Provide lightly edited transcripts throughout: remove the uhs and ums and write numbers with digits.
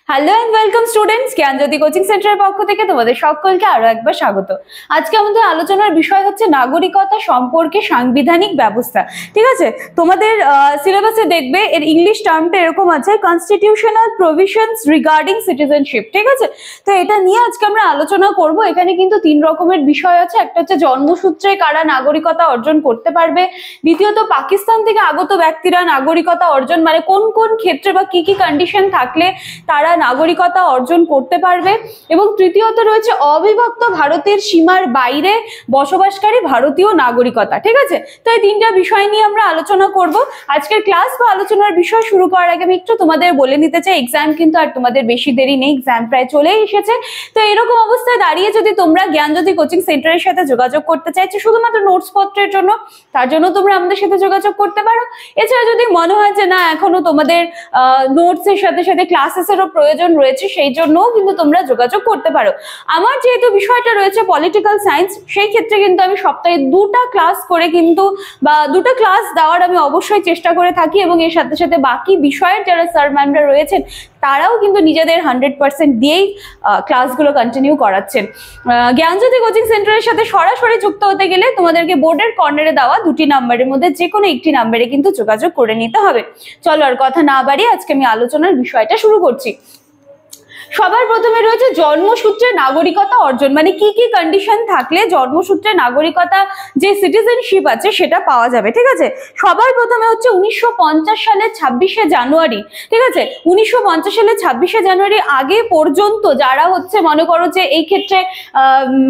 Hello and welcome students, Gyanjyoti coaching সেন্টারের পক্ষ থেকে তোমাদের সকলকে আরো একবার স্বাগত। আজকে আমাদের আলোচনার বিষয় হচ্ছে নাগরিকতা সম্পর্কে সাংবিধানিক ব্যবস্থা। ঠিক আছে, তোমাদের সিলেবাসে দেখবে এর ইংলিশ টার্মটা এরকম আছে, কনস্টিটিউশনাল প্রভিশনস রিগার্ডিং সিটিজেনশিপ। ঠিক আছে, তো এটা নিয়ে আজকে আমরা আলোচনা করব। এখানে কিন্তু তিন রকমের বিষয় আছে। একটা হচ্ছে জন্মসূত্রে কারা নাগরিকতা অর্জন করতে পারবে, দ্বিতীয়ত পাকিস্তান থেকে আগত ব্যক্তিরা নাগরিকতা অর্জন মানে কোন কোন ক্ষেত্রে বা কি কি কন্ডিশন থাকলে তারা নাগরিকতা অর্জন করতে পারবে, এবং তৃতীয়ত রয়েছে অবিভক্ত ভারতের সীমার বাইরে বসবাসকারী ভারতীয় নাগরিকতা। ঠিক আছে, তো এই তিনটা বিষয় নিয়ে আমরা আলোচনা করব আজকের ক্লাস বা আলোচনার বিষয় শুরু করার আগে আমি একটু তোমাদের বলে নিতে চাই, এক্সাম কিন্তু আর তোমাদের বেশি দেরি নেই, এক্সাম প্রায় চলেই এসেছে। তো এরকম অবস্থায় দাঁড়িয়ে যদি তোমরা জ্ঞানজ্যোতি কোচিং সেন্টারের সাথে যোগাযোগ করতে চাইছো শুধুমাত্র নোটস পত্রের জন্য, তার জন্য তোমরা আমাদের সাথে যোগাযোগ করতে পারো। এছাড়া যদি মনে হয় যে না এখনো তোমাদের নোটস এর সাথে সাথে ক্লাসেসেরও প্রয়োজন রয়েছে, সেই জন্যও কিন্তু তোমরা যোগাযোগ করতে পারো। আমার যেহেতু বিষয়টা রয়েছে পলিটিক্যাল সায়েন্স, সেই ক্ষেত্রে কিন্তু আমি সপ্তাহে দুটা ক্লাস করে কিন্তু বা দুটো ক্লাস দেওয়ার আমি অবশ্যই চেষ্টা করে থাকি, এবং এর সাথে সাথে বাকি বিষয়ের যারা স্যার ম্যামরা রয়েছেন তারাও কিন্তু নিজেদের 100% দিয়েই ক্লাসগুলো কন্টিনিউ করাচ্ছেন। জ্ঞানজ্যোতি কোচিং সেন্টারের সাথে সরাসরি যুক্ত হতে গেলে তোমাদেরকে বোর্ডের কর্নারে দেওয়া দুটি নাম্বারের মধ্যে যে কোনো একটি নাম্বারে কিন্তু যোগাযোগ করে নিতে হবে। চলো আর কথা না বাড়িয়ে আজকে আমি আলোচনার বিষয়টা শুরু করছি। সবার প্রথমে রয়েছে জন্মসূত্রে নাগরিকতা অর্জন, মানে কি কি কন্ডিশন থাকলে জন্মসূত্রে নাগরিকতা যে সিটিজেনশিপ আছে সেটা পাওয়া যাবে। ঠিক আছে, সবার প্রথমে হচ্ছে 1950 সালের 26শে জানুয়ারি। ঠিক আছে, 1950 সালের 26শে জানুয়ারি আগে পর্যন্ত যারা হচ্ছে মনে করো যে এই ক্ষেত্রে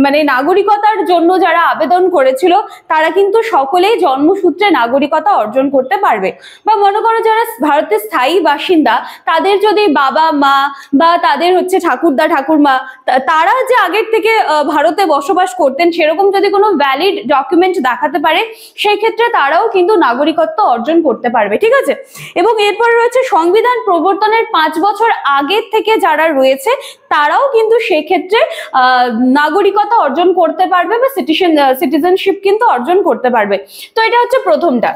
মানে নাগরিকতার জন্য যারা আবেদন করেছিল তারা কিন্তু সকলেই জন্মসূত্রে নাগরিকতা অর্জন করতে পারবে। বা মনে করো যারা ভারতের স্থায়ী বাসিন্দা তাদের যদি বাবা মা বা তাদের হচ্ছে ঠাকুরদা ঠাকুরমা তারা যে আগের থেকে ভারতে বসবাস করতেন সেরকম যদি কোনো ভ্যালিড ডকুমেন্ট দেখাতে পারে সেই ক্ষেত্রে তারাও কিন্তু নাগরিকত্ব অর্জন করতে পারবে। ঠিক আছে, এবং এরপর রয়েছে সংবিধান প্রবর্তনের 5 বছর আগের থেকে যারা রয়েছে তারাও কিন্তু সেক্ষেত্রে নাগরিকতা অর্জন করতে পারবে বা সিটিজেনশিপ কিন্তু অর্জন করতে পারবে। তো এটা হচ্ছে প্রথমটা।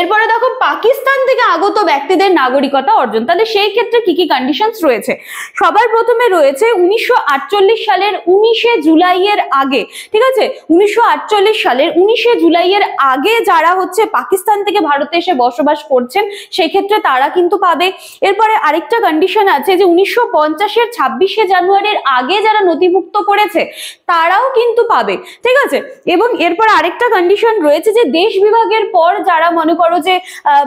এরপরে দেখো পাকিস্তান থেকে আগত ব্যক্তিদের নাগরিকতা অর্জন, তাহলে সেই ক্ষেত্রে কি কি কন্ডিশনস রয়েছে। সবার প্রথমে রয়েছে 1948 সালের 19শে জুলাইয়ের আগে। ঠিক আছে, 1948 সালের 19শে জুলাইয়ের আগে যারা হচ্ছে পাকিস্তান থেকে ভারতে এসে বসবাস করছেন সেই ক্ষেত্রে তারা কিন্তু পাবে। এরপরে আরেকটা কন্ডিশন আছে যে 1950-এর 26শে জানুয়ারির আগে যারা নথিভুক্ত করেছে তারাও কিন্তু পাবে। ঠিক আছে, এবং এরপর আরেকটা কন্ডিশন রয়েছে যে দেশ বিভাগের পর যারা মনে করো যে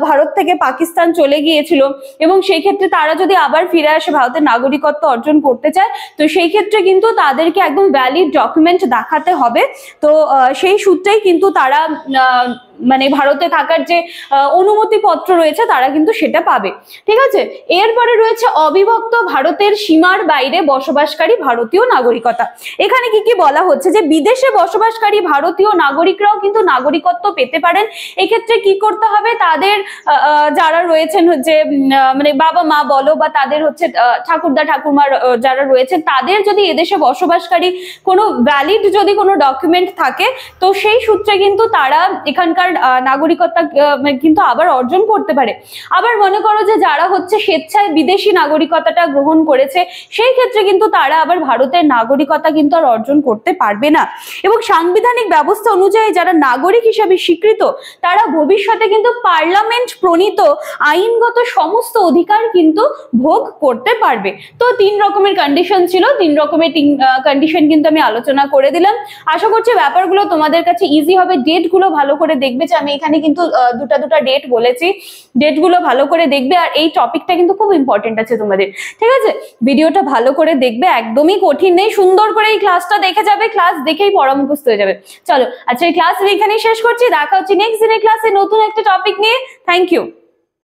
ভারত থেকে পাকিস্তান চলে গিয়েছিল এবং সেই ক্ষেত্রে তারা যদি আবার ফিরে আসে ভারতের নাগরিকত্ব অর্জন করতে চায় তো সেই ক্ষেত্রে কিন্তু তাদেরকে একদম ভ্যালিড ডকুমেন্ট দেখাতে হবে। তো সেই সূত্রেই কিন্তু তারা মানে ভারতে থাকার যে অনুমতি পত্র রয়েছে তারা কিন্তু সেটা পাবে। ঠিক আছে, এরপরে রয়েছে অবিভক্ত ভারতের সীমার বাইরে বসবাসকারী ভারতীয় নাগরিকতা। এখানে কি কি বলা হচ্ছে যে বিদেশে বসবাসকারী ভারতীয় নাগরিকরাও কিন্তু নাগরিকত্ব পেতে পারেন। এক্ষেত্রে কি করতে হবে, তাদের যারা রয়েছেন হচ্ছে মানে বাবা মা বলো বা তাদের হচ্ছে ঠাকুরদা ঠাকুরমা যারা রয়েছেন তাদের যদি এদেশে বসবাসকারী কোনো ভ্যালিড যদি কোনো ডকুমেন্ট থাকে তো সেই সূত্রে কিন্তু তারা এখানকার নাগরিকতা কিন্তু আবার অর্জন করতে পারে। আবার মনে করো যে যারা হচ্ছে স্বেচ্ছায় বিদেশি নাগরিকতাটা গ্রহণ করেছে সেই ক্ষেত্রে কিন্তু তারা আবার ভারতের নাগরিকতা কিন্তু আর অর্জন করতে পারবে না। এবং সাংবিধানিক ব্যবস্থা অনুযায়ী যারা নাগরিক হিসেবে স্বীকৃত তারা ভবিষ্যতে কিন্তু পার্লামেন্ট প্রণীত আইনগত সমস্ত অধিকার কিন্তু ভোগ করতে পারবে। তো 3 রকমের কন্ডিশন ছিল, 3 রকমের কন্ডিশন কিন্তু আমি আলোচনা করে দিলাম। আশা করছি ব্যাপারগুলো তোমাদের কাছে ইজি হবে। ডেটগুলো ভালো করে দেখবে, যে আমি এখানে কিন্তু দুটা ডেট বলেছি, ডেটগুলো ভালো করে দেখবে। আর এই টপিকটা কিন্তু খুব ইম্পর্টেন্ট আছে তোমাদের। ঠিক আছে, ভিডিওটা ভালো করে দেখবে, একদমই কঠিন নেই, সুন্দর করে এই ক্লাসটা দেখে যাবে, ক্লাস দেখেই পড়া মুখস্থ হয়ে যাবে। চলো আচ্ছা এই ক্লাস এখানেই শেষ করছি, দেখা হচ্ছে নেক্সট দিনের ক্লাসে নতুন একটা টপিক নিয়ে। Thank you.